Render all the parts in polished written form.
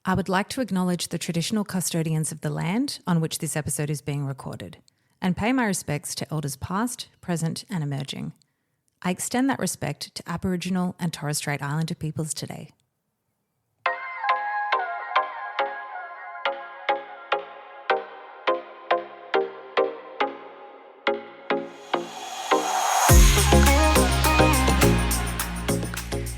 I would like to acknowledge the traditional custodians of the land on which this episode is being recorded and pay my respects to elders past, present and emerging. I extend that respect to Aboriginal and Torres Strait Islander peoples today.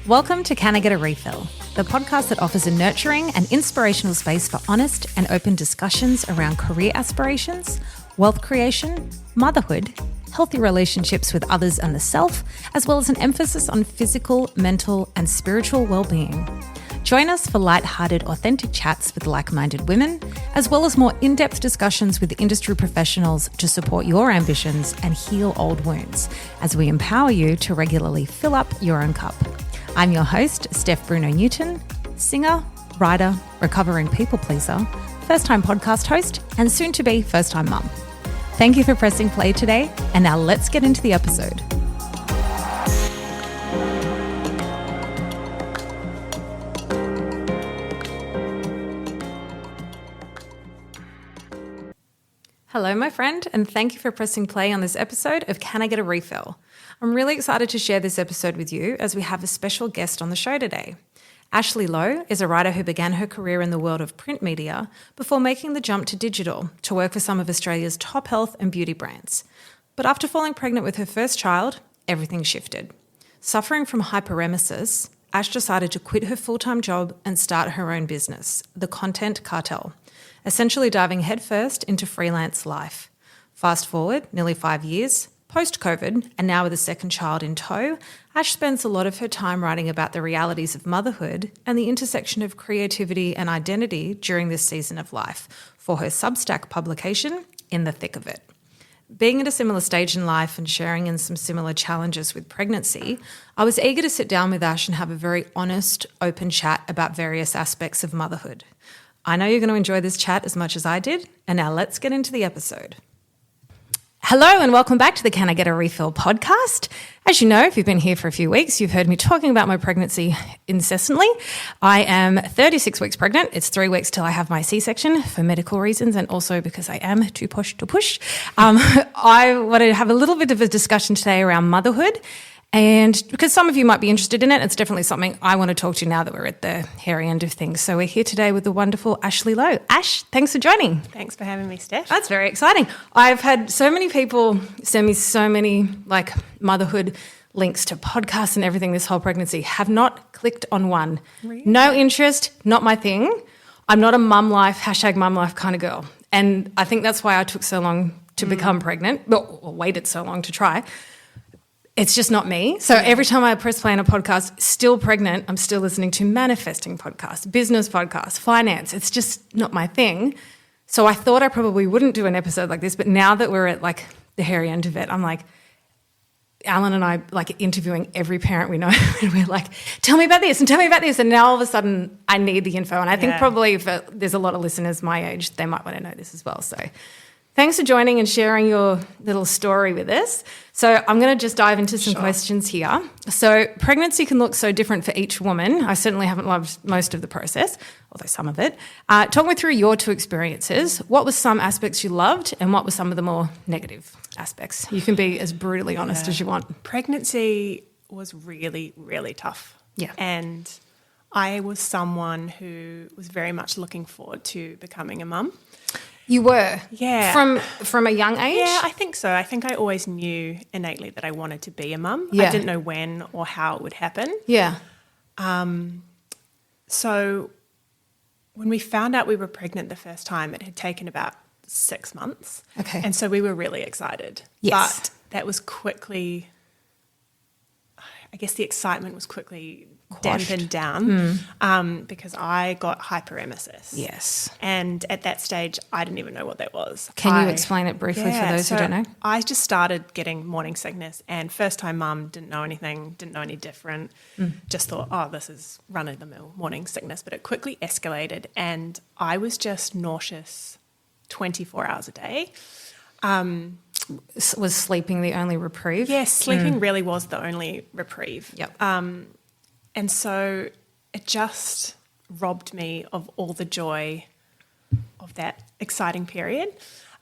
Welcome to Can I Get a Refill, the podcast that offers a nurturing and inspirational space for honest and open discussions around career aspirations, wealth creation, motherhood, healthy relationships with others and the self, as well as an emphasis on physical, mental, and spiritual well-being. Join us for light-hearted, authentic chats with like-minded women, as well as more in-depth discussions with industry professionals to support your ambitions and heal old wounds, as we empower you to regularly fill up your own cup. I'm your host, Steph Bruno-Newton, singer, writer, recovering people pleaser, first-time podcast host, and soon-to-be first-time mum. Thank you for pressing play today, and now let's get into the episode. Hello, my friend, and thank you for pressing play on this episode of Can I Get a Refill? I'm really excited to share this episode with you as we have a special guest on the show today. Ashley Lowe is a writer who began her career in the world of print media before making the jump to digital to work for some of Australia's top health and beauty brands. But after falling pregnant with her first child, everything shifted. Suffering from hyperemesis, Ash decided to quit her full-time job and start her own business, the Content Cartel, essentially diving headfirst into freelance life. Fast forward nearly 5 years, post-COVID, and now with a second child in tow, Ash spends a lot of her time writing about the realities of motherhood and the intersection of creativity and identity during this season of life for her Substack publication, In the Thick of It. Being at a similar stage in life and sharing in some similar challenges with pregnancy, I was eager to sit down with Ash and have a very honest, open chat about various aspects of motherhood. I know you're going to enjoy this chat as much as I did, and now let's get into the episode. Hello and welcome back to the Can I Get a Refill podcast. As you know, if you've been here for a few weeks, you've heard me talking about my pregnancy incessantly. I am 36 weeks pregnant. It's 3 weeks till I have my C-section for medical reasons and also because I am too posh to push. I want to have a little bit of a discussion today around motherhood. And because some of you might be interested in it, it's definitely something I want to talk to now that we're at the hairy end of things. So we're here today with the wonderful Ashley Lowe. Ash, thanks for joining. Thanks for having me, Steph. That's very exciting. I've had so many people send me so many motherhood links to podcasts and everything this whole pregnancy. Have not clicked on one. Really? No interest, not my thing. I'm not a mum life, #mum life kind of girl. And I think that's why I took so long to become pregnant, or waited so long to try. It's just not me. So every time I press play on a podcast, still pregnant, I'm still listening to manifesting podcasts, business podcasts, finance. It's just not my thing. So I thought I probably wouldn't do an episode like this, but now that we're at the hairy end of it, I'm like, Alan and I interviewing every parent we know and we're like, tell me about this and tell me about this. And now all of a sudden I need the info. And I think probably if there's a lot of listeners my age, they might want to know this as well. So thanks for joining and sharing your little story with us. So I'm going to just dive into some questions here. So pregnancy can look so different for each woman. I certainly haven't loved most of the process, although some of it. Talk me through your two experiences. What were some aspects you loved and what were some of the more negative aspects? You can be as brutally honest as you want. Pregnancy was really, really tough. Yeah. And I was someone who was very much looking forward to becoming a mum. You were? Yeah. From a young age? Yeah, I think so. I think I always knew innately that I wanted to be a mum. Yeah. I didn't know when or how it would happen. Yeah. So when we found out we were pregnant the first time, it had taken about 6 months. Okay. And so we were really excited. Yes. But that was quickly, I guess the excitement was quickly dampened down because I got hyperemesis. Yes. And at that stage, I didn't even know what that was. Can you explain it briefly for those who don't know? I just started getting morning sickness and first-time mum, didn't know anything, didn't know any different, just thought, oh, this is run-of-the-mill morning sickness. But it quickly escalated and I was just nauseous 24 hours a day. Was sleeping the only reprieve? Yes, sleeping really was the only reprieve. Yep. And so it just robbed me of all the joy of that exciting period.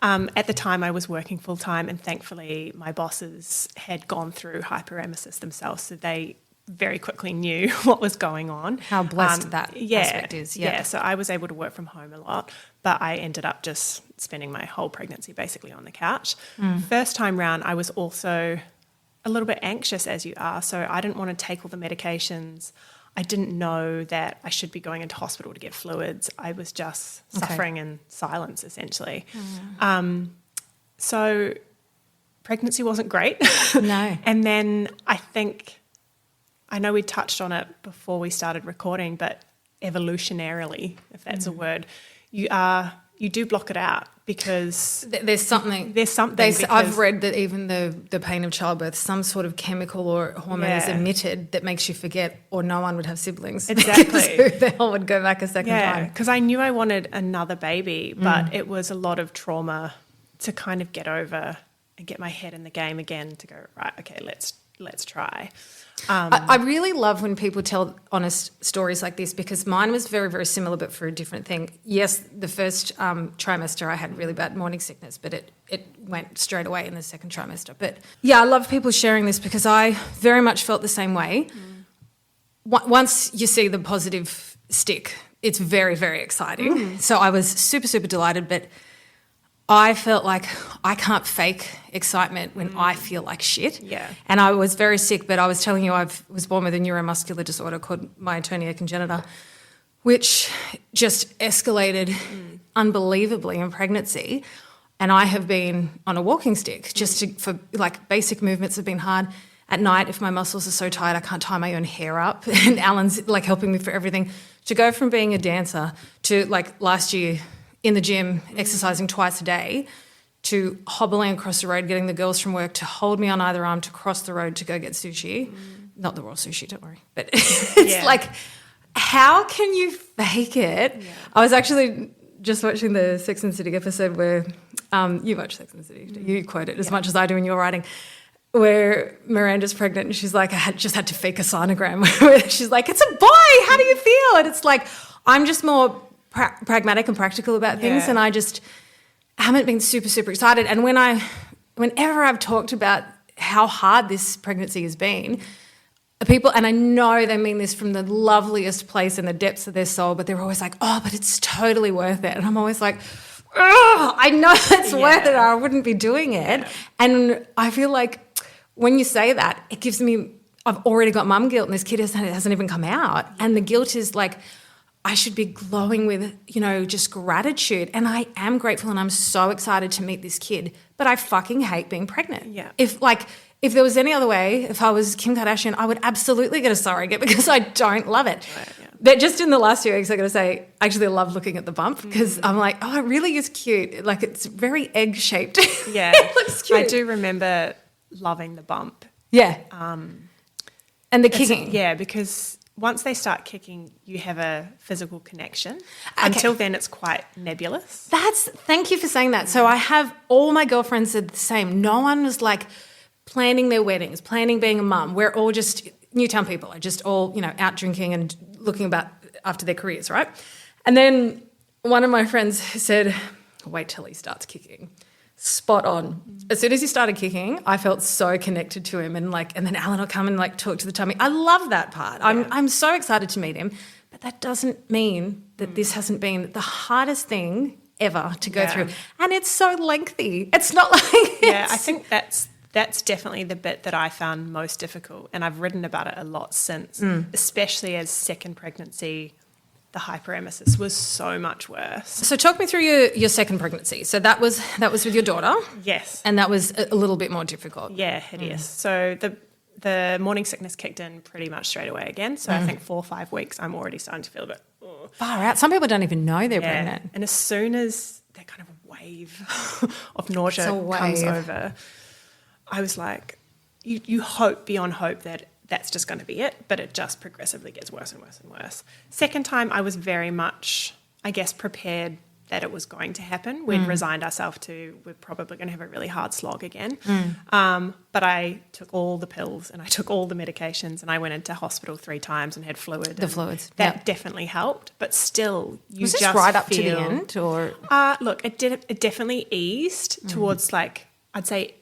At the time, I was working full-time, and thankfully my bosses had gone through hyperemesis themselves, so they very quickly knew what was going on. How blessed that aspect is. Yeah, so I was able to work from home a lot, but I ended up just spending my whole pregnancy basically on the couch. First time round, I was also a little bit anxious, as you are, so I didn't want to take all the medications. I didn't know that I should be going into hospital to get fluids. I was just suffering in silence, essentially. So pregnancy wasn't great. No. And then I know we touched on it before we started recording, but evolutionarily, if that's a word, you do block it out because there's something. I've read that even the pain of childbirth, some sort of chemical or hormone is emitted that makes you forget, or no one would have siblings. Exactly. Who the hell would go back a second time? Because I knew I wanted another baby, but it was a lot of trauma to kind of get over and get my head in the game again to go, right, okay, let's try. I really love when people tell honest stories like this, because mine was very, very similar but for a different thing. Yes, the first trimester I had really bad morning sickness, but it went straight away in the second trimester. But yeah, I love people sharing this because I very much felt the same way. Once you see the positive stick, it's very, very exciting. So I was super, super delighted, but I felt like I can't fake excitement when I feel like shit. Yeah. And I was very sick, but I was telling you I was born with a neuromuscular disorder called myotonia congenita, which just escalated unbelievably in pregnancy. And I have been on a walking stick for like basic movements have been hard. At night, if my muscles are so tight, I can't tie my own hair up. And Alan's like helping me for everything. To go from being a dancer to like last year in the gym, exercising twice a day, to hobbling across the road, getting the girls from work to hold me on either arm to cross the road to go get sushi. Not the raw sushi, don't worry. But it's like, how can you fake it? Yeah. I was actually just watching the Sex and the City episode where you watch Sex and the City. You quote it as much as I do in your writing, where Miranda's pregnant and she's like, I just had to fake a sonogram. She's like, it's a boy. How do you feel? And it's like, I'm just more pragmatic and practical about things, and I just haven't been super, super excited. And whenever I've talked about how hard this pregnancy has been, people, and I know they mean this from the loveliest place in the depths of their soul, but they're always like, oh, but it's totally worth it. And I'm always like, oh, I know it's worth it or I wouldn't be doing it. Yeah. And I feel like when you say that, it gives me, I've already got mum guilt and this kid hasn't even come out. And the guilt is like, I should be glowing with, just gratitude. And I am grateful and I'm so excited to meet this kid. But I fucking hate being pregnant. Yeah. If there was any other way, if I was Kim Kardashian, I would absolutely get a surrogate because I don't love it. Right, yeah. But just in the last few weeks, I got to say, actually I love looking at the bump because I'm like, oh, it really is cute. Like it's very egg-shaped. Yeah. It looks cute. I do remember loving the bump. Yeah. And the kicking. Yeah, because once they start kicking, you have a physical connection. Okay. Until then, it's quite nebulous. Thank you for saying that. So I have all my girlfriends said the same. No one was like planning their weddings, planning being a mum. We're all just Newtown people, are just all, out drinking and looking after their careers, right? And then one of my friends said, wait till he starts kicking. Spot on. As soon as he started kicking, I felt so connected to him, and then Alan will come and talk to the tummy. I love that part. Yeah. I'm so excited to meet him, but that doesn't mean that this hasn't been the hardest thing ever to go through, and it's so lengthy. It's not like I think that's definitely the bit that I found most difficult, and I've written about it a lot since, especially as second pregnancy. The hyperemesis was so much worse. So talk me through your second pregnancy. So that was with your daughter? Yes. And that was a little bit more difficult? Yeah, hideous. So the morning sickness kicked in pretty much straight away again. So I think 4 or 5 weeks, I'm already starting to feel a bit... Far out. Some people don't even know they're pregnant. And as soon as that kind of wave of nausea comes over, I was like, you hope beyond hope that that's just going to be it, but it just progressively gets worse and worse and worse. Second time, I was very much, I guess, prepared that it was going to happen. We'd resigned ourselves to we're probably going to have a really hard slog again. But I took all the pills and I took all the medications and I went into hospital 3 times and had fluid. The fluids. That definitely helped. But still, you was just this right up to feel, the end? Or look, it definitely eased towards like, I'd say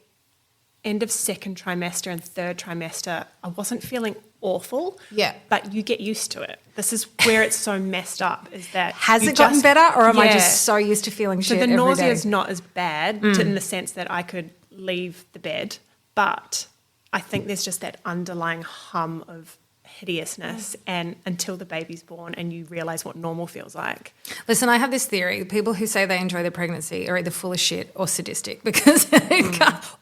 end of second trimester and third trimester. I wasn't feeling awful. Yeah. But you get used to it. This is where it's so messed up is that has it gotten better or am I just so used to feeling shit So the every nausea day? is not as bad in the sense that I could leave the bed, but I think there's just that underlying hum of hideousness and until the baby's born and you realise what normal feels like. Listen, I have this theory. People who say they enjoy their pregnancy are either full of shit or sadistic because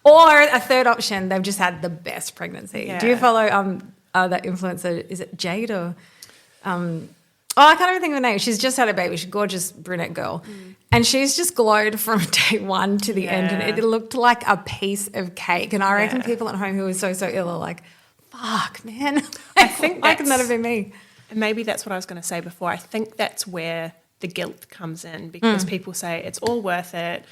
or a third option, they've just had the best pregnancy. Yeah. Do you follow that influencer? Is it Jade or I can't even think of her name. She's just had a baby. She's a gorgeous brunette girl. And she's just glowed from day one to the end and it looked like a piece of cake. And I reckon people at home who are so ill are like, fuck, man. I think why couldn't that have been me? Maybe that's what I was going to say before. I think that's where the guilt comes in because people say it's all worth it.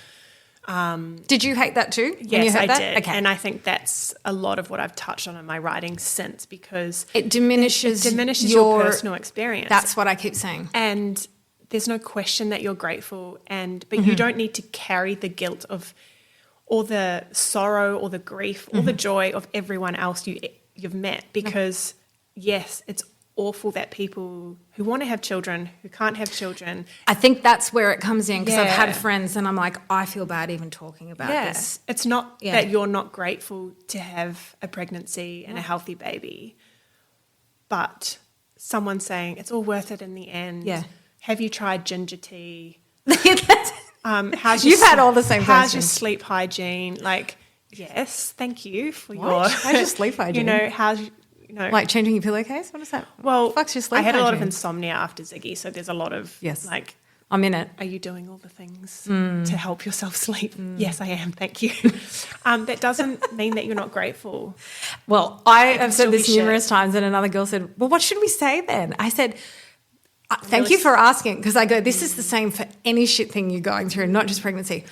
Did you hate that too? Yes, when you heard I that? did. Okay. And I think that's a lot of what I've touched on in my writing since because it diminishes your personal experience. That's what I keep saying. And there's no question that you're grateful but you don't need to carry the guilt of or the sorrow or the grief or the joy of everyone else you've met because yes, it's awful that people who want to have children, who can't have children. I think that's where it comes in because I've had friends and I'm like, I feel bad even talking about this. It's not that you're not grateful to have a pregnancy and a healthy baby, but someone saying it's all worth it in the end. Yeah. Have you tried ginger tea? How's your You've had all the same questions. How's your sleep hygiene? Like, yes, thank you for how's your sleep hygiene? How's like changing your pillowcase? What is that? Well, fuck's your sleep I had hygiene? a lot of insomnia after Ziggy, so there's a lot of like, I'm in it. Are you doing all the things to help yourself sleep? Yes, I am. Thank you. That doesn't mean that you're not grateful. Well, I have said this numerous times, and another girl said, "Well, what should we say then?" I said, "Thank you for asking," because I go, "This is the same for any shit thing you're going through, not just pregnancy."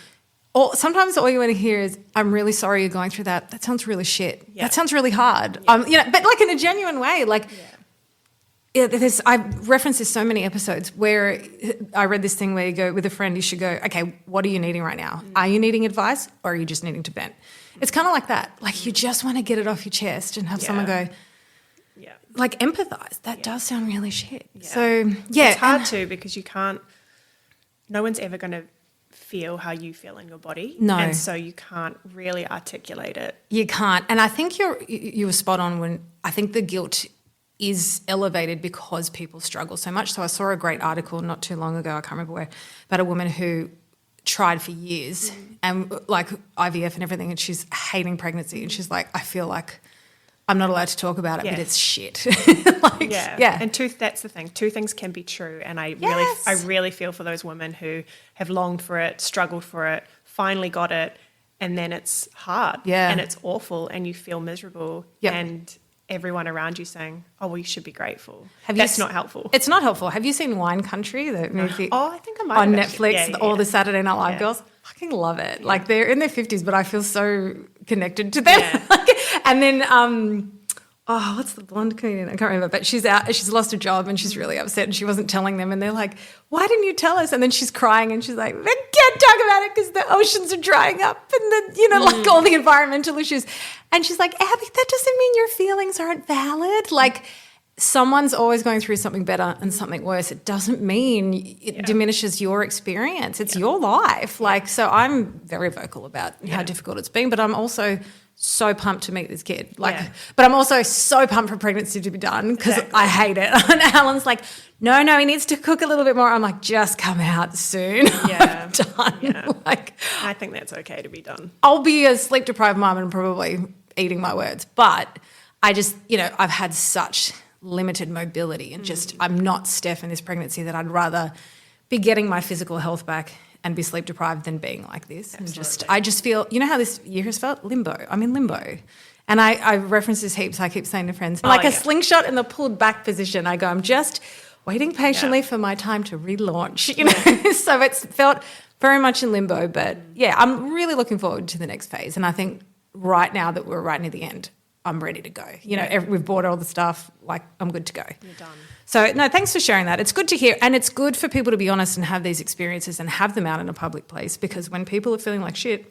Or sometimes all you want to hear is, "I'm really sorry you're going through that. That sounds really shit. Yeah. That sounds really hard." Yeah. But like in a genuine way, like. Yeah, I've referenced this so many episodes where I read this thing where you go with a friend, you should go, okay, what are you needing right now? Are you needing advice or are you just needing to vent? It's kind of like that. Like you just want to get it off your chest and have someone go, like empathize. That does sound really shit. Yeah. So, yeah. It's hard too because no one's ever going to feel how you feel in your body. No. And so you can't really articulate it. You can't. And I think you were spot on when I think the guilt is elevated because people struggle so much. So I saw a great article not too long ago, I can't remember where, about a woman who tried for years and like IVF and everything and she's hating pregnancy and she's like, I feel like I'm not allowed to talk about it, but it's shit. And that's the thing. Two things can be true and I really feel for those women who have longed for it, struggled for it, finally got it, and then it's hard and it's awful and you feel miserable and everyone around you saying, oh, well, you should be grateful. That's not helpful. It's not helpful. Have you seen Wine Country, the movie? Oh, I think I might on have Netflix, all the Saturday Night Live girls? I fucking love it. Yeah. Like they're in their 50s, but I feel so connected to them. Yeah. And then, what's the blonde comedian? I can't remember, but she's lost her job and she's really upset and she wasn't telling them and they're like, why didn't you tell us? And then she's crying and she's like, I can't talk about it because the oceans are drying up and like all the environmental issues. And she's like, Abby, that doesn't mean your feelings aren't valid. Like someone's always going through something better and something worse. It doesn't mean it diminishes your experience. It's your life. Like, so I'm very vocal about how difficult it's been, but I'm also so pumped to meet this kid. But I'm also so pumped for pregnancy to be done because I hate it. And Alan's like, no, he needs to cook a little bit more. I'm like, just come out soon. I'm done. Yeah. Like, I think that's okay to be done. I'll be a sleep-deprived mum and probably eating my words. But I just, I've had such limited mobility and I'm not Steph in this pregnancy that I'd rather be getting my physical health back and be sleep deprived than being like this. Absolutely. And I just feel, how this year has felt? Limbo. I'm in limbo. And I reference this heaps. I keep saying to friends, a slingshot in the pulled back position. I go, I'm just waiting patiently for my time to relaunch, you know. So it's felt very much in limbo, but yeah, I'm really looking forward to the next phase. And I think right now that we're right near the end, I'm ready to go. You know, we've bought all the stuff, like I'm good to go. You're done. So no, thanks for sharing that. It's good to hear, and it's good for people to be honest and have these experiences and have them out in a public place, because when people are feeling like shit,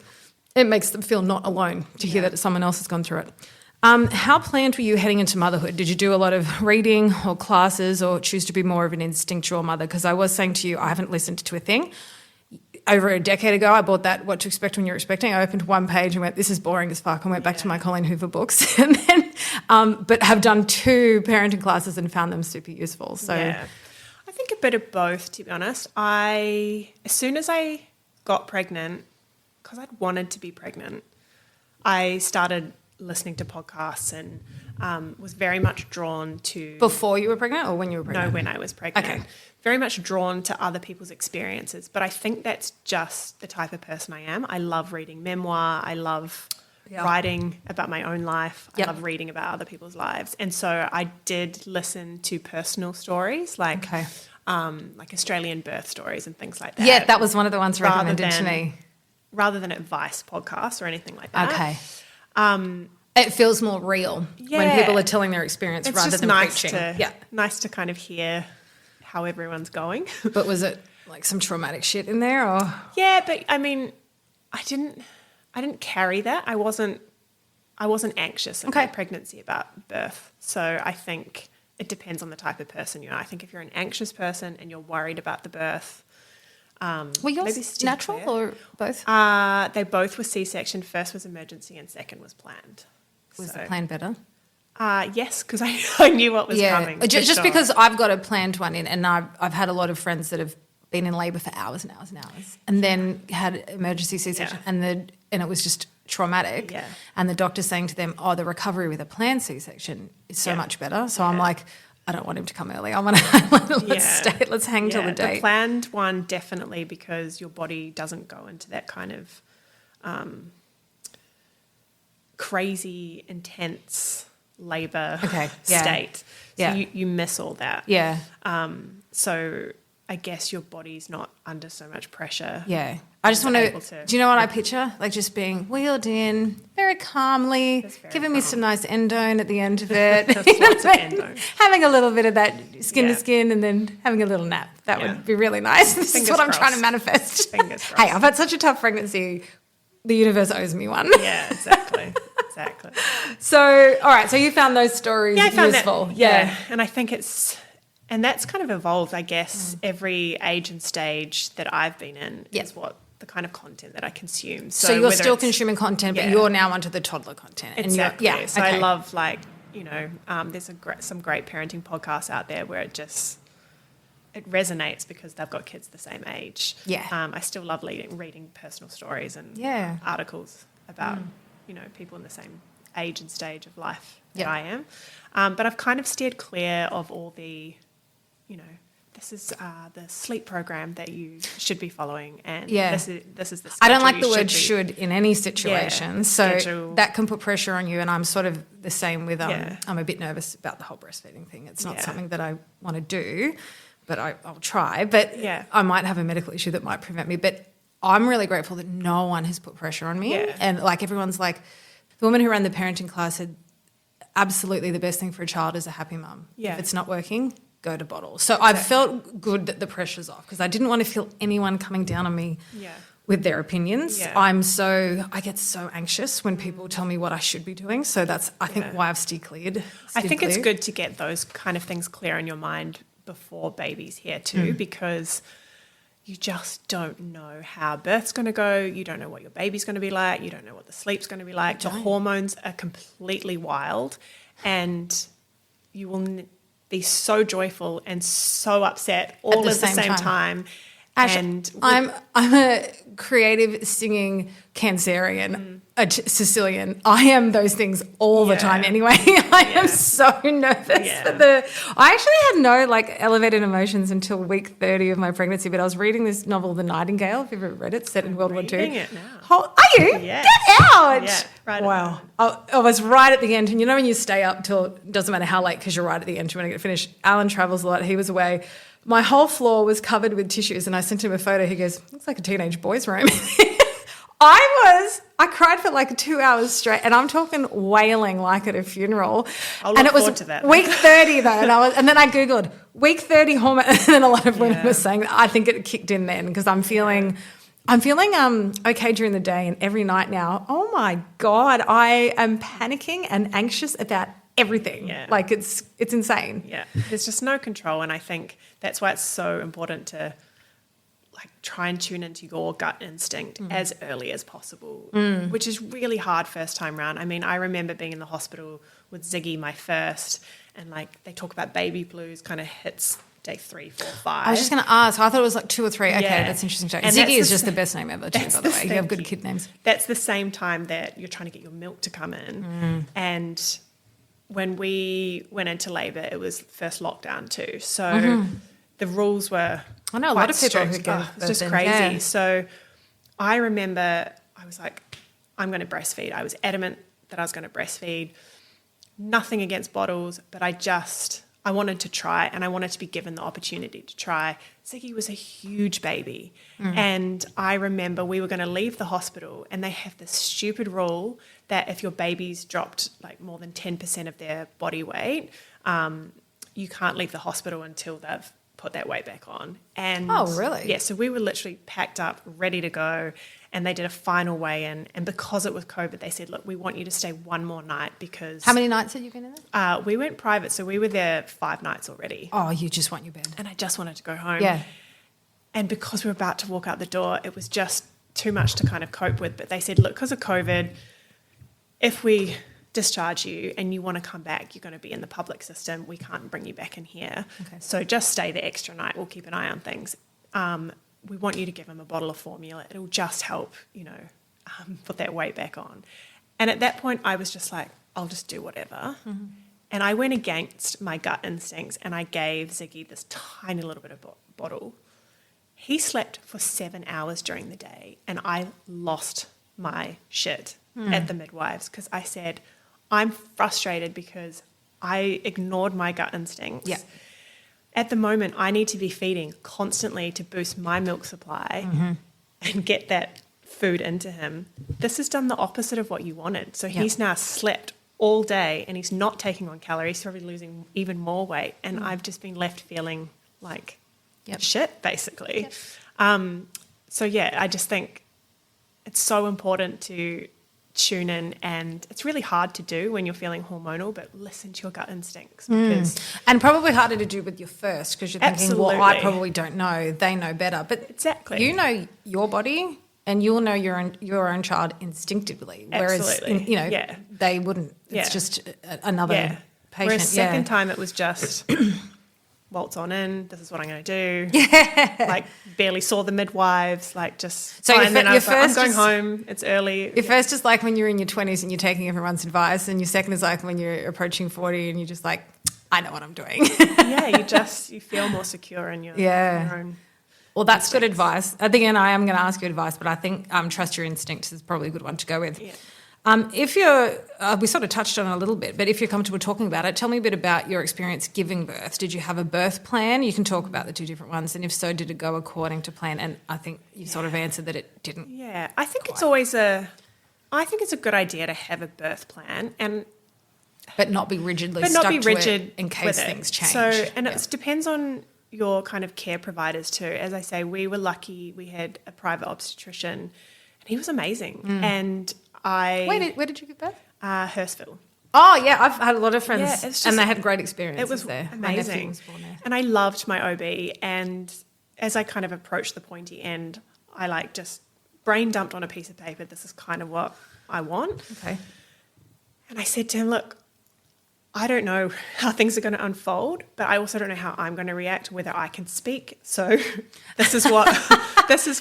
it makes them feel not alone to hear that someone else has gone through it. How planned were you heading into motherhood? Did you do a lot of reading or classes, or choose to be more of an instinctual mother? Because I was saying to you, I haven't listened to a thing. Over a decade ago, I bought that What to Expect When You're Expecting. I opened one page and went, this is boring as fuck, and went back to my Colleen Hoover books. And then, but have done 2 parenting classes and found them super useful. So I think a bit of both, to be honest. As soon as I got pregnant, because I'd wanted to be pregnant, I started listening to podcasts and was very much drawn to... Before you were pregnant or when you were pregnant? No, when I was pregnant. Okay. Very much drawn to other people's experiences. But I think that's just the type of person I am. I love reading memoir. I love writing about my own life. I love reading about other people's lives. And so I did listen to personal stories like Australian birth stories and things like that. Yeah, that was one of the ones recommended to me. Rather than advice podcasts or anything like that. Okay. It feels more real when people are telling their experience rather than preaching. Nice to kind of hear how everyone's going. But was it like some traumatic shit in there, or? Yeah, but I mean, I didn't carry that. I wasn't anxious in my pregnancy about birth. So I think it depends on the type of person you are. I think if you're an anxious person and you're worried about the birth, were yours natural or both? They both were C-section. First was emergency and second was planned. Was the plan better? Yes, because I knew what was coming. Just because I've got a planned one in, and I've had a lot of friends that have been in labour for hours and hours and hours, and then had emergency C-section, and it was just traumatic. Yeah. And the doctor's saying to them, "Oh, the recovery with a planned C-section is so much better." So I'm like, I don't want him to come early. I want to let's hang till the date. The planned one definitely, because your body doesn't go into that kind of crazy, intense labour state. So you miss all that. Yeah. So I guess your body's not under so much pressure. Yeah. I just want to, do you know what I picture? Like just being wheeled in very calmly, giving me some nice endone at the end of it. Lots of endone. Having a little bit of that skin to skin and then having a little nap. That would be really nice. This is what I'm trying to manifest. Fingers crossed. Hey, I've had such a tough pregnancy. The universe owes me one. Yeah, exactly. Exactly. So, all right. So you found those stories useful. Yeah. And I think and that's kind of evolved, I guess, every age and stage that I've been in is what the kind of content that I consume. So you're still consuming content, but you're now onto the toddler content. Exactly. And so I love, like, you know, there's some great parenting podcasts out there where it resonates because they've got kids the same age. Yeah. I still love reading personal stories and articles about, you know, people in the same age and stage of life that I am. But I've kind of steered clear of all the, you know, this is the sleep program that you should be following, and this is the schedule. I don't like the word should in any situation, so that can put pressure on you, and I'm sort of the same with, I'm a bit nervous about the whole breastfeeding thing. It's not something that I want to do, but I'll try, but I might have a medical issue that might prevent me, but I'm really grateful that no one has put pressure on me, and like everyone's like, the woman who ran the parenting class said, absolutely the best thing for a child is a happy mum. If it's not working, go to bottle. So I felt good that the pressure's off because I didn't want to feel anyone coming down on me with their opinions. I get so anxious when people tell me what I should be doing. So that's, I think, why I've steered clear. I think it's good to get those kind of things clear in your mind before baby's here too, because you just don't know how birth's going to go. You don't know what your baby's going to be like. You don't know what the sleep's going to be like. The hormones are completely wild, and you will be so joyful and so upset all at the same time. Ash, And I'm a creative, singing Cancerian, a Sicilian. I am those things all the time anyway. I am so nervous for I actually had no like elevated emotions until week 30 of my pregnancy, but I was reading this novel, The Nightingale, if you've ever read it, set in World War II. It now. Are you? Yes. Get out. Yeah, right. Wow. I was right at the end. And you know when you stay up till, it doesn't matter how late because you're right at the end, you want to get finished. Alan travels a lot. He was away. My whole floor was covered with tissues, and I sent him a photo. He goes, looks like a teenage boy's room. I cried for like 2 hours straight, and I'm talking wailing like at a funeral. I'll look forward to that. Week 30 though, and then I Googled week 30 hormone, and then a lot of women were saying that. I think it kicked in then because I'm feeling okay during the day, and every night now, oh my God, I am panicking and anxious about everything. Yeah. Like it's insane. Yeah, there's just no control, and I think that's why it's so important to like try and tune into your gut instinct as early as possible, which is really hard first time round. I mean, I remember being in the hospital with Ziggy, my first, and like they talk about baby blues kind of hits day 3, 4, 5. I was just going to ask. I thought it was like 2 or 3. Okay, Yeah. that's interesting. And Ziggy is just the best name ever, too, by the way. You have good Thank kid names. That's the same time that you're trying to get your milk to come in, and when we went into labour, it was first lockdown too. So the rules were I know a lot of people strict. who get it's just birth crazy. in, yeah. So I remember I was like, I'm going to breastfeed. I was adamant that I was going to breastfeed. Nothing against bottles, but I wanted to try, and I wanted to be given the opportunity to try. Ziggy was a huge baby, and I remember we were going to leave the hospital, and they have this stupid rule that if your baby's dropped like more than 10% of their body weight, you can't leave the hospital until they've put that weight back on. And oh, really? Yeah, so we were literally packed up, ready to go, and they did a final weigh-in. And because it was COVID, they said, look, we want you to stay one more night because... How many nights had you been in there? We went private, so we were there 5 nights already. Oh, you just want your bed. And I just wanted to go home. Yeah. And because we were about to walk out the door, it was just too much to kind of cope with. But they said, look, because of COVID, if we discharge you and you want to come back, you're going to be in the public system. We can't bring you back in here. Okay. So just stay the extra night. We'll keep an eye on things. We want you to give him a bottle of formula. It'll just help, put that weight back on. And at that point, I was just like, I'll just do whatever. And I went against my gut instincts, and I gave Ziggy this tiny little bit of bottle. He slept for 7 hours during the day, and I lost my shit at the midwives because I said, I'm frustrated because I ignored my gut instincts. Yeah. At the moment, I need to be feeding constantly to boost my milk supply and get that food into him. This has done the opposite of what you wanted. So he's now slept all day, and he's not taking on calories, probably losing even more weight. And I've just been left feeling like shit, basically. I just think it's so important to tune in, and it's really hard to do when you're feeling hormonal, but listen to your gut instincts. And probably harder to do with your first because you're thinking, well, I Absolutely. probably don't know. They know better. But Exactly. you know your body, and you'll know your own child instinctively. Absolutely. Whereas, they wouldn't. It's just another patient. Whereas second time it was just waltz on in, this is what I'm going to do. Like barely saw the midwives, like just... So and then I was like, I'm going just- home, it's early. Your first is like when you're in your 20s and you're taking everyone's advice, and your second is like when you're approaching 40 and you're just like, I know what I'm doing. You feel more secure in your own... Well, that's good advice. At the end, I am going to ask you advice, but I think trust your instincts is probably a good one to go with. Yeah. If you're, we sort of touched on it a little bit, but if you're comfortable talking about it, tell me a bit about your experience giving birth. Did you have a birth plan? You can talk about the 2 different ones, and if so, did it go according to plan? And I think you sort of answered that it didn't. Yeah, I think it's always I think it's a good idea to have a birth plan, But not be rigidly but stuck not be to rigid it in case with it. things change. So, and it depends on your kind of care providers too. As I say, we were lucky. We had a private obstetrician, and he was amazing. And Where did you give birth? Hurstville. Oh, yeah, I've had a lot of friends, Yeah, it's just- and they had great experiences It was there. My nephew amazing. was born there. And I loved my OB. And as I kind of approached the pointy end, I like just brain dumped on a piece of paper, this is kind of what I want. Okay. And I said to him, look, I don't know how things are going to unfold, but I also don't know how I'm going to react, whether I can speak. So this is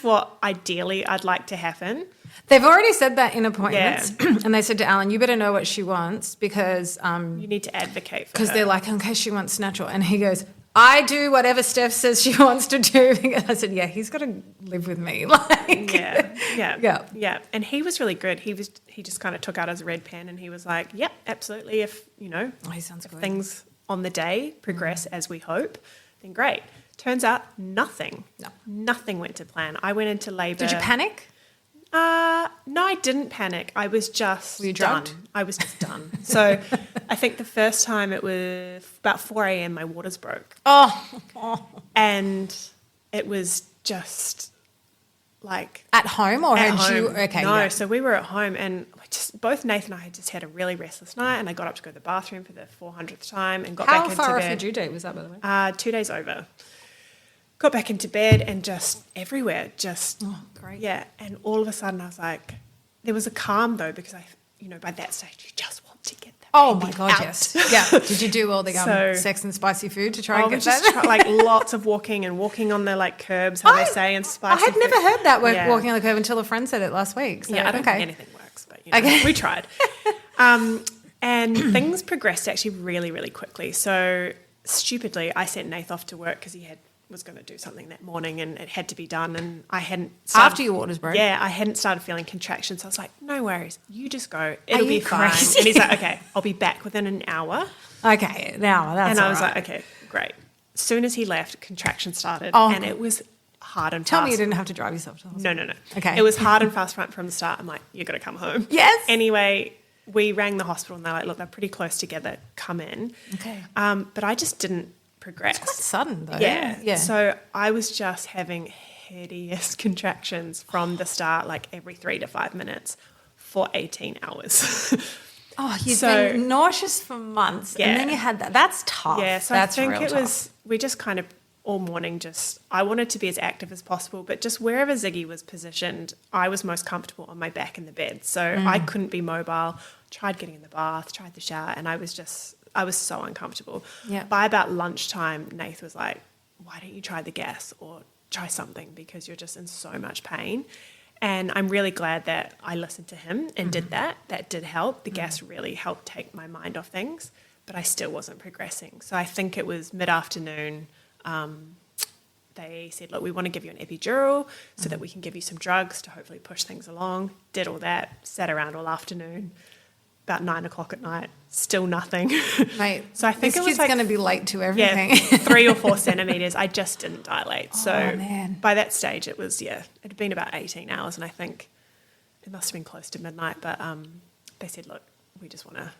what ideally I'd like to happen. They've already said that in appointments, and they said to Alan, "You better know what she wants because you need to advocate for her." Because they're like, "Okay, she wants natural," and he goes, "I do whatever Steph says she wants to do." I said, "Yeah, he's got to live with me." Like, yeah. And he was really good. He just kind of took out his red pen and he was like, "Yep, absolutely. If he sounds good. Things on the day progress as we hope, then great." Turns out nothing went to plan. I went into labour. Did you panic? No, I didn't panic. I was just Were you done. drugged? I was just done. So I think the first time it was about 4 a.m. my waters broke. Oh. And it was just like... At home or at had home. you? Okay. No, yeah. so we were at home and both Nathan and I had just had a really restless night and I got up to go to the bathroom for the 400th time and got back into bed. How far off your due date was that, by the way? 2 days over. Got back into bed and just everywhere, Oh, great. yeah. And all of a sudden I was like, there was a calm though, because by that stage you just want to get that. Oh my God, out. yes. Yeah. Did you do all the sex and spicy food to try and get that? Like lots of walking on the like curbs, how they say, and spicy I had never heard that walking on the curb until a friend said it last week. So, yeah, I don't think anything works, but we tried. And things progressed actually really, really quickly. So stupidly, I sent Nath off to work because he was going to do something that morning and it had to be done and I hadn't started, after your waters broke? Yeah, I hadn't started feeling contractions. So I was like, no worries, you just go. It'll be fine. Crazy? And he's like, okay, I'll be back within an hour. Okay, now that's And I was right. like, okay, great. As soon as he left, contractions started and it was hard and fast. Tell me you didn't have to drive yourself to the hospital. No. Okay. It was hard and fast from the start. I'm like, you've got to come home. Yes. Anyway, we rang the hospital and they're like, look, they're pretty close together. Come in. Okay. But I just didn't progress. It's quite sudden though. Yeah. So I was just having hideous contractions from the start, like every 3 to 5 minutes for 18 hours. Oh, you've been nauseous for months and then you had that. That's tough. Yeah, so that's I think real tough. we just kind of all morning I wanted to be as active as possible, but just wherever Ziggy was positioned, I was most comfortable on my back in the bed. So I couldn't be mobile, tried getting in the bath, tried the shower, and I was so uncomfortable. Yeah. By about lunchtime, Nath was like, why don't you try the gas or try something because you're just in so much pain. And I'm really glad that I listened to him and did that. That did help. The gas really helped take my mind off things, but I still wasn't progressing. So I think it was mid-afternoon. They said, look, we want to give you an epidural so that we can give you some drugs to hopefully push things along. Did all that, sat around all afternoon. About 9 o'clock at night, still nothing. Mate, so I think this it was kid's like going to be late to everything. Yeah, 3 or 4 centimetres. I just didn't dilate. So man. by that stage, it had been about 18 hours, and I think it must have been close to midnight. But they said, look, we just want to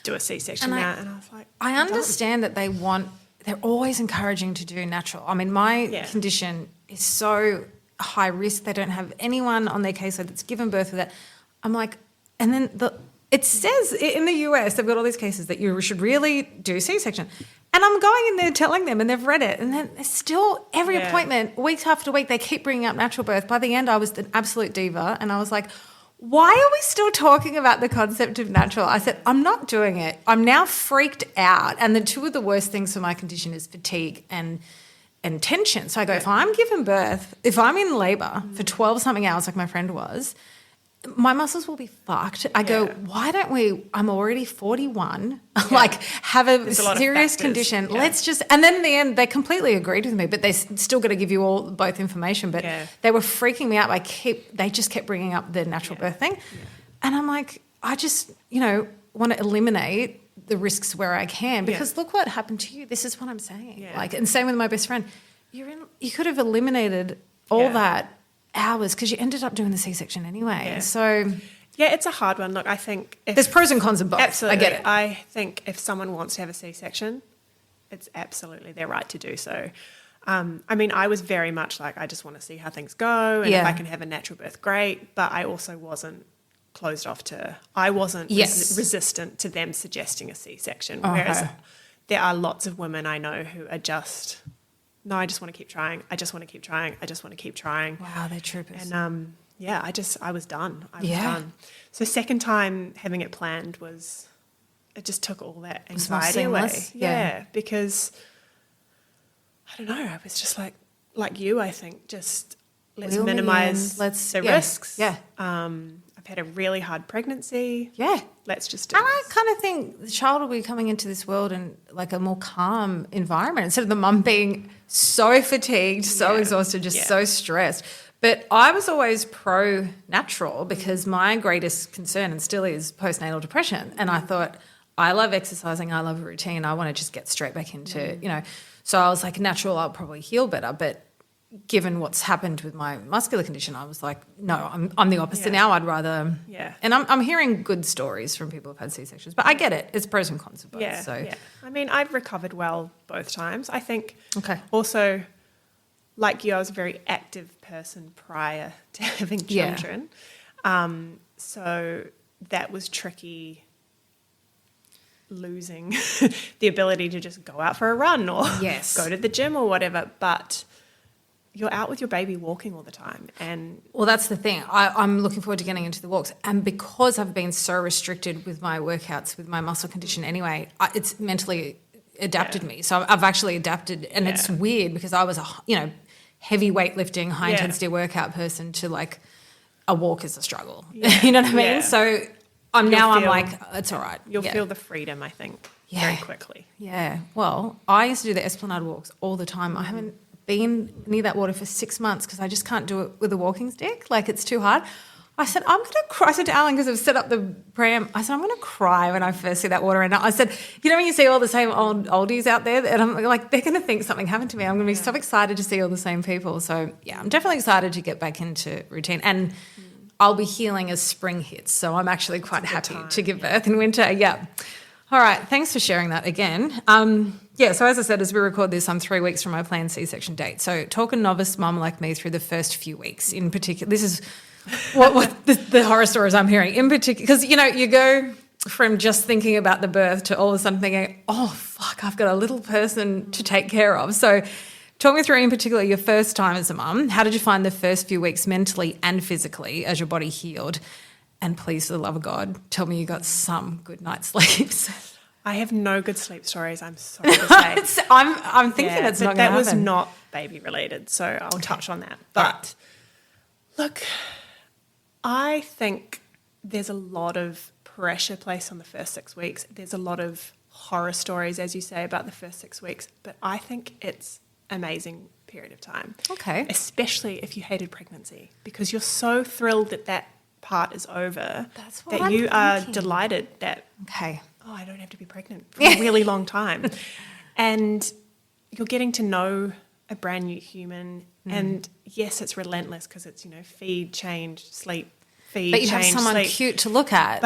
do a C-section now. And I was like, I understand that they're always encouraging to do natural. I mean, my condition is so high risk. They don't have anyone on their caseload that's given birth with that. I'm like, and then it says in the US, they've got all these cases that you should really do C-section. And I'm going in there telling them, and they've read it. And then still, every appointment, week after week, they keep bringing up natural birth. By the end, I was an absolute diva. And I was like, why are we still talking about the concept of natural? I said, I'm not doing it. I'm now freaked out. And the two of the worst things for my condition is fatigue and tension. So I go, if I'm giving birth, if I'm in labour for 12-something hours like my friend was, my muscles will be fucked. I go, why don't we, I'm already 41, like have a serious condition. Yeah. Let's just, and then in the end, they completely agreed with me, but they still got to give you both information. But they were freaking me out. They just kept bringing up the natural birth thing. Yeah. And I'm like, I just, want to eliminate the risks where I can because look what happened to you. This is what I'm saying. Yeah. And same with my best friend. You could have eliminated all that hours because you ended up doing the C-section anyway. Yeah. So it's a hard one. Look, I think there's pros and cons of both. Absolutely. I get it. I think if someone wants to have a C-section, it's absolutely their right to do so. I mean, I was very much like, I just want to see how things go, and if I can have a natural birth, great. But I also wasn't closed off I wasn't resistant to them suggesting a C-section. Whereas there are lots of women I know who are just, no, I just want to keep trying. I just want to keep trying. I just want to keep trying. Wow, they're troopers. And I was done. I was done. So second time having it planned was it just took all that It's more anxiety away. seamless. Yeah, because I don't know, I was just like you, I think, just let's Wheel me minimise in. Let's the risks. Yeah. I've had a really hard pregnancy. Yeah. Let's just do And I this. kind of think the child will be coming into this world in like a more calm environment instead of the mum being so fatigued, so exhausted, just so stressed. But I was always pro-natural because my greatest concern and still is postnatal depression. And I thought, I love exercising, I love a routine, I want to just get straight back into, So I was like, natural, I'll probably heal better. But given what's happened with my muscular condition, I was like, no, I'm the opposite now. I'd rather And I'm hearing good stories from people who've had C-sections, but I get it. It's pros and cons of both. I mean, I've recovered well both times. I think Okay. also, like you, I was a very active person prior to having children. So that was tricky, losing the ability to just go out for a run or go to the gym or whatever. But you're out with your baby walking all the time. And well, that's the thing. I'm looking forward to getting into the walks. And because I've been so restricted with my workouts, with my muscle condition anyway, it's mentally adapted me. So I've actually adapted. And it's weird because I was a, heavy weightlifting, high intensity workout person to like a walk is a struggle. You know what I mean? So I'm like, it's all right. You'll feel the freedom, I think, very quickly. Yeah. Well, I used to do the Esplanade walks all the time. I haven't been near that water for 6 months because I just can't do it with a walking stick. Like, it's too hard. I said, I'm going to cry. I said to Alan, because I've set up the pram, I said, I'm going to cry when I first see that water. And I said, when you see all the same oldies out there, and I'm like, they're going to think something happened to me. I'm going to be so excited to see all the same people. So, I'm definitely excited to get back into routine. And I'll be healing as spring hits. So I'm actually quite happy to give birth in winter. Yeah. All right. Thanks for sharing that again. So as I said, as we record this, I'm 3 weeks from my planned C-section date. So talk a novice mum like me through the first few weeks in particular. This is what the horror stories I'm hearing in particular. Because, you go from just thinking about the birth to all of a sudden thinking, oh, fuck, I've got a little person to take care of. So talk me through in particular your first time as a mum. How did you find the first few weeks mentally and physically as your body healed? And please, for the love of God, tell me you got some good night's sleeps. I have no good sleep stories, I'm sorry to say. I'm thinking it's not going to happen. That was not baby related, so I'll touch on that. But look, I think there's a lot of pressure placed on the first 6 weeks. There's a lot of horror stories, as you say, about the first 6 weeks. But I think it's an amazing period of time. Okay. Especially if you hated pregnancy, because you're so thrilled that part is over. That's what that I'm you are thinking. delighted that I don't have to be pregnant for a really long time. And you're getting to know a brand new human. And yes, it's relentless because it's, feed, change, sleep, feed, but you change, have someone sleep. cute to look at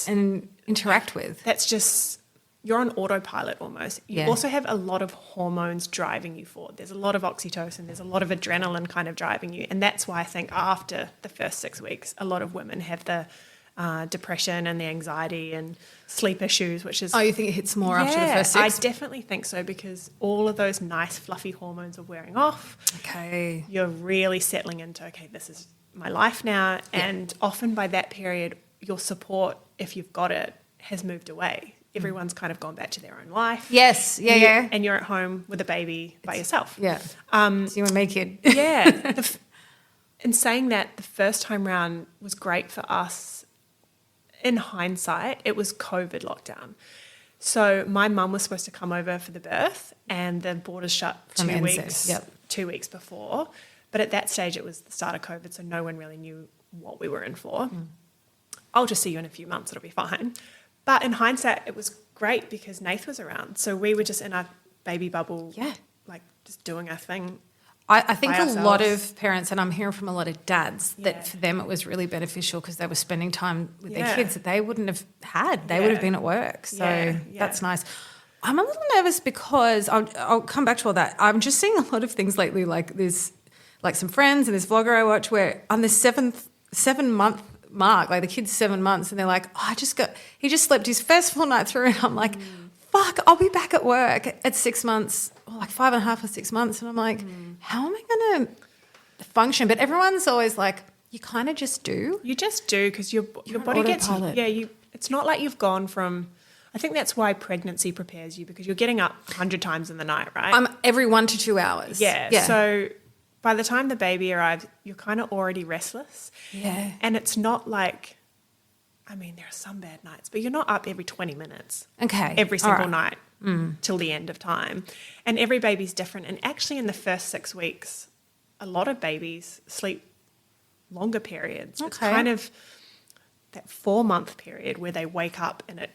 and interact with. That's just, you're on autopilot almost. You also have a lot of hormones driving you forward. There's a lot of oxytocin. There's a lot of adrenaline kind of driving you. And that's why I think after the first 6 weeks, a lot of women have the depression and the anxiety and sleep issues, which is... Oh, you think it hits more after the first 6? I definitely think so, because all of those nice fluffy hormones are wearing off. Okay. You're really settling into, okay, this is my life now. And often by that period, your support, if you've got it, has moved away. Everyone's kind of gone back to their own life. Yes, yeah. And you're at home with a baby by yourself. Yeah. So you and me, kid. In saying that, the first time round was great for us. In hindsight, it was COVID lockdown. So my mum was supposed to come over for the birth and the borders shut 2 weeks, 2 weeks before. But at that stage, it was the start of COVID, so no one really knew what we were in for. I'll just see you in a few months, it'll be fine. But in hindsight, it was great because Nath was around. So we were just in our baby bubble, like just doing our thing. I think a lot of parents, and I'm hearing from a lot of dads, that for them it was really beneficial because they were spending time with their kids that they wouldn't have had. They would have been at work. So that's nice. I'm a little nervous because I'll come back to all that. I'm just seeing a lot of things lately, like this, like some friends and this vlogger I watch where on the 7-month mark, like the kid's 7 months, and they're like, he just slept his first full night through, and I'm like, fuck, I'll be back at work at 6 months, or like 5.5 or 6 months. And I'm like, how am I going to function? But everyone's always like, you kind of just do. You just do because your body gets, it's not like you've gone from, I think that's why pregnancy prepares you, because you're getting up 100 times in the night, right? Every 1 to 2 hours. Yeah. So by the time the baby arrives, you're kind of already restless. Yeah. And it's not like, I mean, there are some bad nights, but you're not up every 20 minutes. Okay. Every single night till the end of time. And every baby's different. And actually in the first 6 weeks, a lot of babies sleep longer periods. Okay. It's kind of that 4-month period where they wake up and it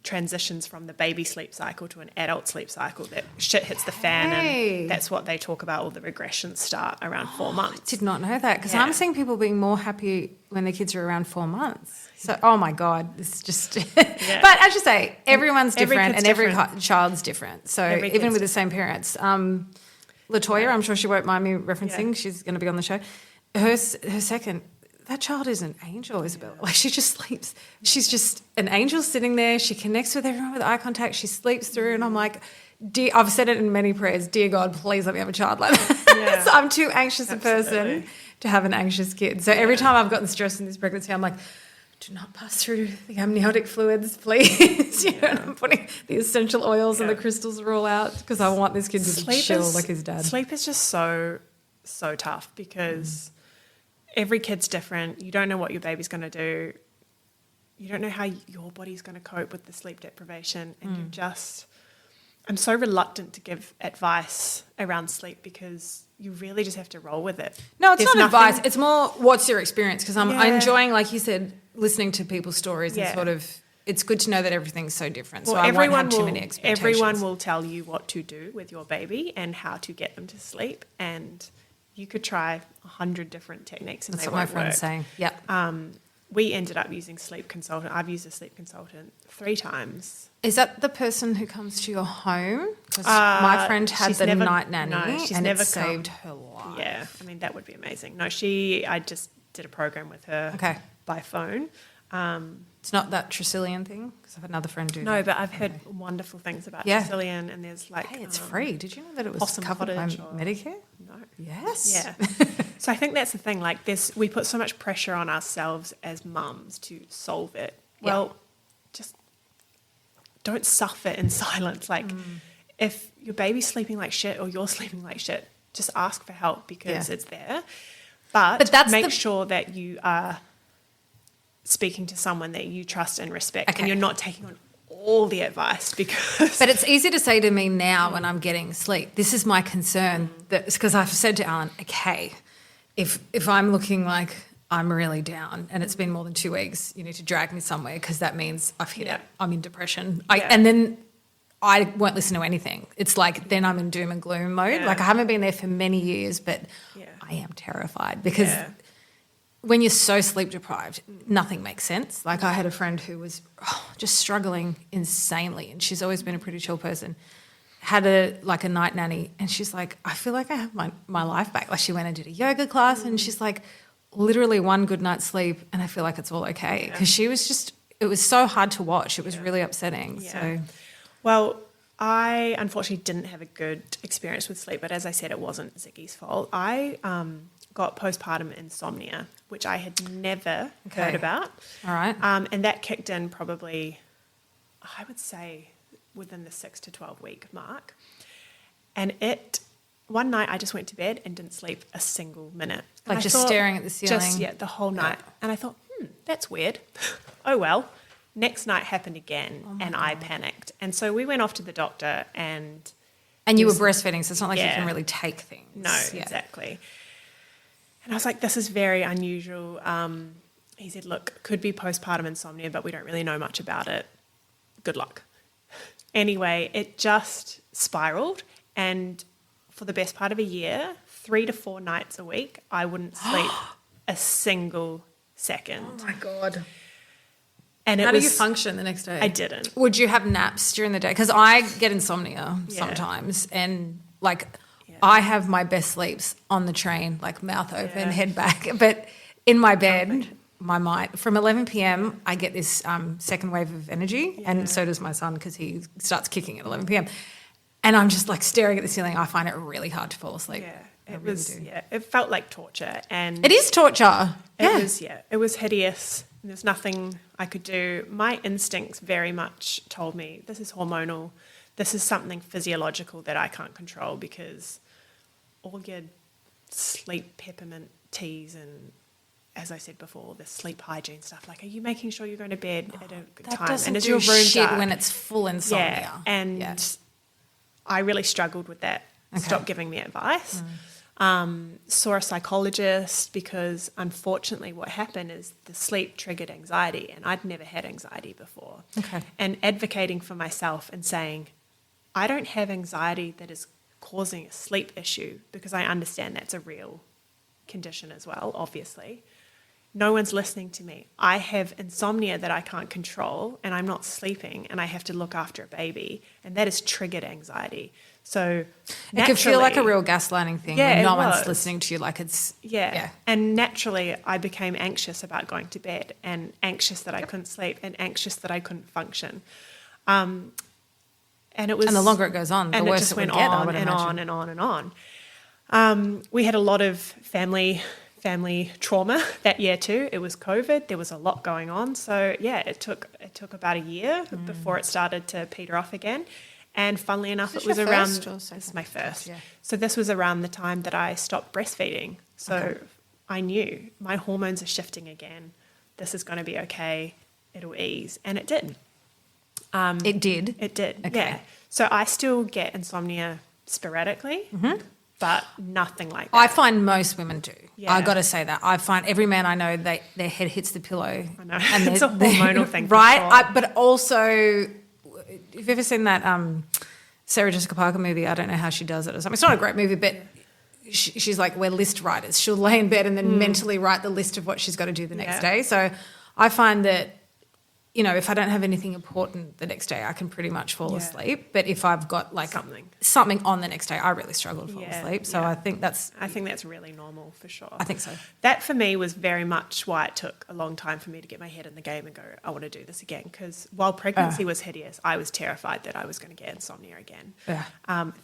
transitions from the baby sleep cycle to an adult sleep cycle. That shit hits the fan, and that's what they talk about. All the regressions start around 4 months. I did not know that, because I'm seeing people being more happy when their kids are around 4 months. So, oh my God, it's just. But as you say, everyone's different, and every child's different. So even with the same parents, Latoya, I'm sure she won't mind me referencing. She's going to be on the show. Her second. That child is an angel, Isabel. Like, she just sleeps. She's just an angel sitting there. She connects with everyone with eye contact. She sleeps through. And I'm like, I've said it in many prayers, dear God, please let me have a child like that. Yeah. So I'm too anxious a person to have an anxious kid. So every time I've gotten stressed in this pregnancy, I'm like, do not pass through the amniotic fluids, please. And I'm putting the essential oils and the crystals are all out, because I want this kid to chill like his dad. Sleep is just so tough, because every kid's different. You don't know what your baby's going to do. You don't know how your body's going to cope with the sleep deprivation. And I'm so reluctant to give advice around sleep, because you really just have to roll with it. No, it's not advice. It's more, what's your experience? Because I'm enjoying, like you said, listening to people's stories and sort of, it's good to know that everything's so different. Well, so I won't have too many expectations. Everyone will tell you what to do with your baby and how to get them to sleep. And you could try 100 different techniques, and that's they what my won't friend's work. saying. Yeah. We ended up using sleep consultant. I've used a sleep consultant 3 times. Is that the person who comes to your home? Because my friend had the night nanny, and it saved her life. Yeah, I mean, that would be amazing. No, I just did a program with her by phone. It's not that Tresillian thing, because I've had another friend do that. No, but I've heard wonderful things about Tresillian, and there's like... Hey, it's free. Did you know that it was covered by Medicare? No. Yes. Yeah. So I think that's the thing. Like, we put so much pressure on ourselves as mums to solve it. Well, just don't suffer in silence. Like, if your baby's sleeping like shit or you're sleeping like shit, just ask for help, because it's there. But make sure that you are speaking to someone that you trust and respect, and you're not taking on all the advice, because... But it's easy to say to me now when I'm getting sleep, this is my concern, because I've said to Alan, okay, if I'm looking like I'm really down and it's been more than 2 weeks, you need to drag me somewhere, because that means I've hit it. I'm in depression. And then I won't listen to anything. It's like then I'm in doom and gloom mode. Like, I haven't been there for many years, but I am terrified, because when you're so sleep deprived, nothing makes sense. Like, I had a friend who was just struggling insanely, and she's always been a pretty chill person, had a night nanny, and she's like, I feel like I have my life back. Like, she went and did a yoga class, and she's like, literally one good night's sleep and I feel like it's all okay, because she was just, it was so hard to watch. It was really upsetting. So, well, I unfortunately didn't have a good experience with sleep, but as I said, it wasn't Ziggy's fault. I got postpartum insomnia, which I had never heard about. All right. And that kicked in probably, I would say, within the 6 to 12 week mark. And one night I just went to bed and didn't sleep a single minute. Like, just staring at the ceiling? Just, the whole night. And I thought, that's weird. Oh, well. Next night happened again, and I panicked. And so we went off to the doctor, and... And you were breastfeeding, so it's not like you can really take things. No, exactly. And I was like, this is very unusual. He said, look, could be postpartum insomnia, but we don't really know much about it. Good luck. Anyway, it just spiraled, and for the best part of a year, 3 to 4 nights a week, I wouldn't sleep a single second. Oh, my God. And how do you function the next day? I didn't. Would you have naps during the day? Because I get insomnia sometimes, and I have my best sleeps on the train, like mouth open, head back. But in my bed, my mind, from 11 p.m, I get this second wave of energy, and so does my son, because he starts kicking at 11 p.m. And I'm just staring at the ceiling. I find it really hard to fall asleep. Yeah, it felt like torture, and it is torture. It was hideous. There's nothing I could do. My instincts very much told me this is hormonal. This is something physiological that I can't control, because all your sleep peppermint teas and, as I said before, the sleep hygiene stuff. Like, are you making sure you're going to bed at a good time? Doesn't and is do your room shit dark? when it's full insomnia. Yeah, and I really struggled with that. Okay. Stop giving me advice. Saw a psychologist, because unfortunately what happened is the sleep triggered anxiety, and I'd never had anxiety before. Okay. And advocating for myself and saying, I don't have anxiety that is causing a sleep issue, because I understand that's a real condition as well, obviously. No one's listening to me. I have insomnia that I can't control, and I'm not sleeping, and I have to look after a baby, and that has triggered anxiety. So it could feel like a real gaslighting thing when no one's listening to you, like it's... Yeah. And naturally I became anxious about going to bed, and anxious that I couldn't sleep, and anxious that I couldn't function. And it was... And the longer it goes on, the worse it just went on and on and on and on. We had a lot of family trauma that year too. It was COVID. There was a lot going on. So yeah, it took about a year before it started to peter off again. And funnily enough, it was around... This is my first. Yeah. So this was around the time that I stopped breastfeeding. So I knew my hormones are shifting again. This is going to be okay. It'll ease. And it did. It did? It did, okay. Yeah. So I still get insomnia sporadically, but nothing like that. I find most women do. Yeah. I got to say that. I find every man I know, their head hits the pillow. I know. And it's a hormonal thing, right? For sure. But also... You've ever seen that Sarah Jessica Parker movie? I don't know how she does it or something. It's not a great movie, but she's like, we're list writers. She'll lay in bed and then mentally write the list of what she's got to do the next day. So I find that, you know, if I don't have anything important the next day, I can pretty much fall asleep. But if I've got like something on the next day, I really struggle to fall asleep. So I think that's really normal for sure. I think so. That for me was very much why it took a long time for me to get my head in the game and go, I want to do this again. Because while pregnancy was hideous, I was terrified that I was going to get insomnia again.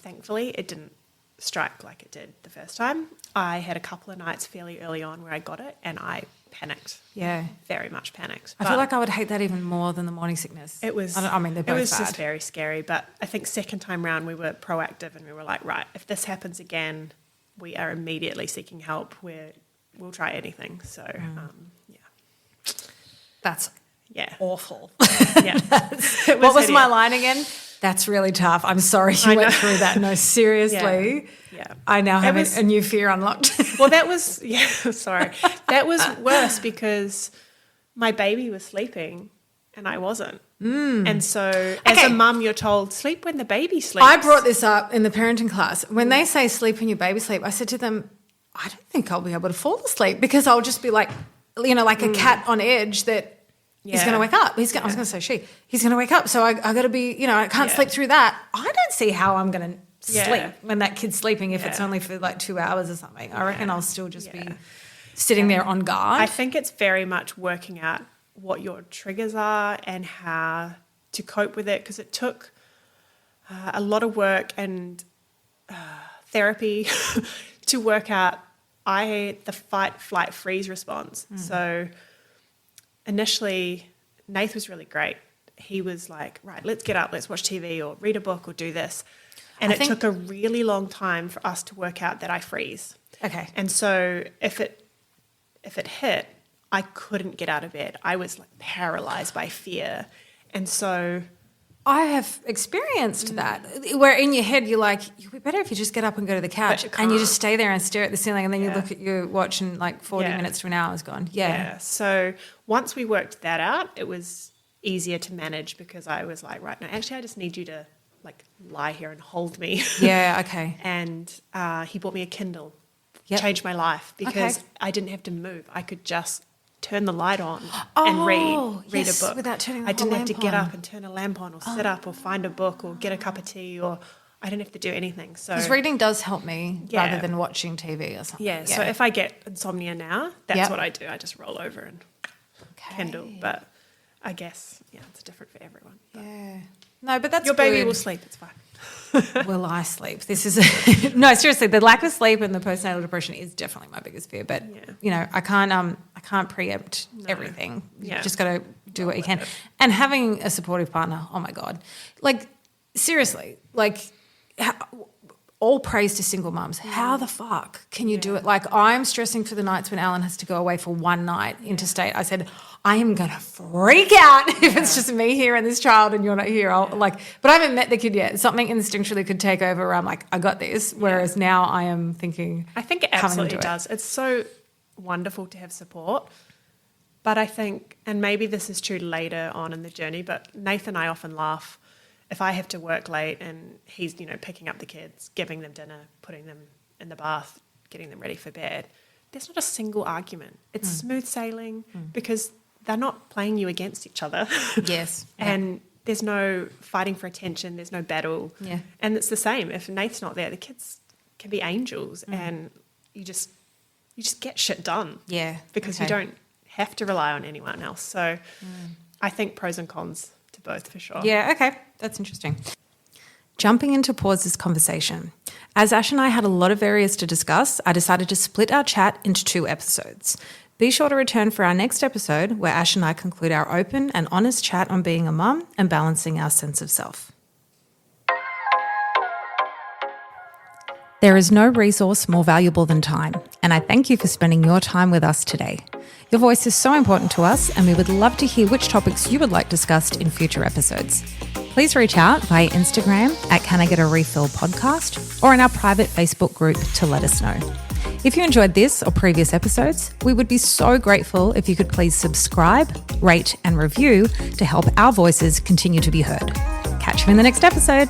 Thankfully, it didn't strike like it did the first time. I had a couple of nights fairly early on where I got it, and I panicked. Yeah. Very much panicked. I feel like I would hate that even more than the morning sickness. It was... I mean, they're both bad. It was just very scary. But I think second time round we were proactive, and we were like, right, if this happens again, we are immediately seeking help. We'll try anything. So, That's awful. Yeah. What was my line again? That's really tough. I'm sorry you went through that. No, seriously. Yeah. I now have a new fear unlocked. Well, that was, sorry. That was worse because my baby was sleeping and I wasn't. And so as a mum, you're told, sleep when the baby sleeps. I brought this up in the parenting class. When they say sleep when your baby sleeps, I said to them, I don't think I'll be able to fall asleep because I'll just be like, you know, like a cat on edge that he's going to wake up. I was going to say he's going to wake up. So I got to be, you know, I can't sleep through that. I don't see how I'm going to sleep when that kid's sleeping if it's only for like 2 hours or something. I reckon I'll still just be sitting there on guard. I think it's very much working out what your triggers are and how to cope with it, because it took a lot of work and therapy to work out the fight, flight, freeze response. So initially, Nath was really great. He was like, right, let's get up, let's watch TV or read a book or do this. And it took a really long time for us to work out that I freeze. Okay. And so if it hit, I couldn't get out of bed. I was like paralyzed by fear. And so I have experienced that, where in your head you're like, you'd be better if you just get up and go to the couch, and you just stay there and stare at the ceiling, and then you look at your watch and like 40 minutes to an hour is gone. Yeah. So once we worked that out, it was easier to manage because I was like, right, no, actually I just need you to like lie here and hold me. Yeah, okay. And he bought me a Kindle. Changed my life because I didn't have to move. I could just turn the light on and read a book without turning the I didn't whole have to lamp get on. up and turn a lamp on or sit up or find a book or get a cup of tea, or I didn't have to do anything. So because reading does help me rather than watching TV or something. So if I get insomnia now, that's what I do. I just roll over and Kindle. But I guess it's different for everyone. But No, but that's your baby good. will sleep. It's fine. Will I sleep? This is no, seriously. The lack of sleep and the postnatal depression is definitely my biggest fear. But you know, I can't can't preempt everything. Yeah. You just got to do what you can. And having a supportive partner, oh my God. Like, seriously, like, all praise to single mums. How the fuck can you do it? Like, I'm stressing for the nights when Alan has to go away for one night interstate. I said, I am going to freak out if it's just me here and this child and you're not here. But I haven't met the kid yet. Something instinctually could take over where I'm like, I got this. Whereas now I am thinking. I think it absolutely does. It's so wonderful to have support. But I think, and maybe this is true later on in the journey, but Nathan and I often laugh. If I have to work late and he's, picking up the kids, giving them dinner, putting them in the bath, getting them ready for bed, there's not a single argument. It's smooth sailing because they're not playing you against each other. Yes. And there's no fighting for attention. There's no battle. Yeah. And it's the same. If Nate's not there, the kids can be angels and you just get shit done. Yeah. Because you don't have to rely on anyone else. So I think pros and cons to both for sure. Yeah, okay. That's interesting. Jumping into Pause's conversation. As Ash and I had a lot of areas to discuss, I decided to split our chat into 2 episodes. Be sure to return for our next episode where Ash and I conclude our open and honest chat on being a mum and balancing our sense of self. There is no resource more valuable than time, and I thank you for spending your time with us today. Your voice is so important to us, and we would love to hear which topics you would like discussed in future episodes. Please reach out via Instagram at Can I Get a Refill podcast or in our private Facebook group to let us know. If you enjoyed this or previous episodes, we would be so grateful if you could please subscribe, rate and review to help our voices continue to be heard. Catch you in the next episode.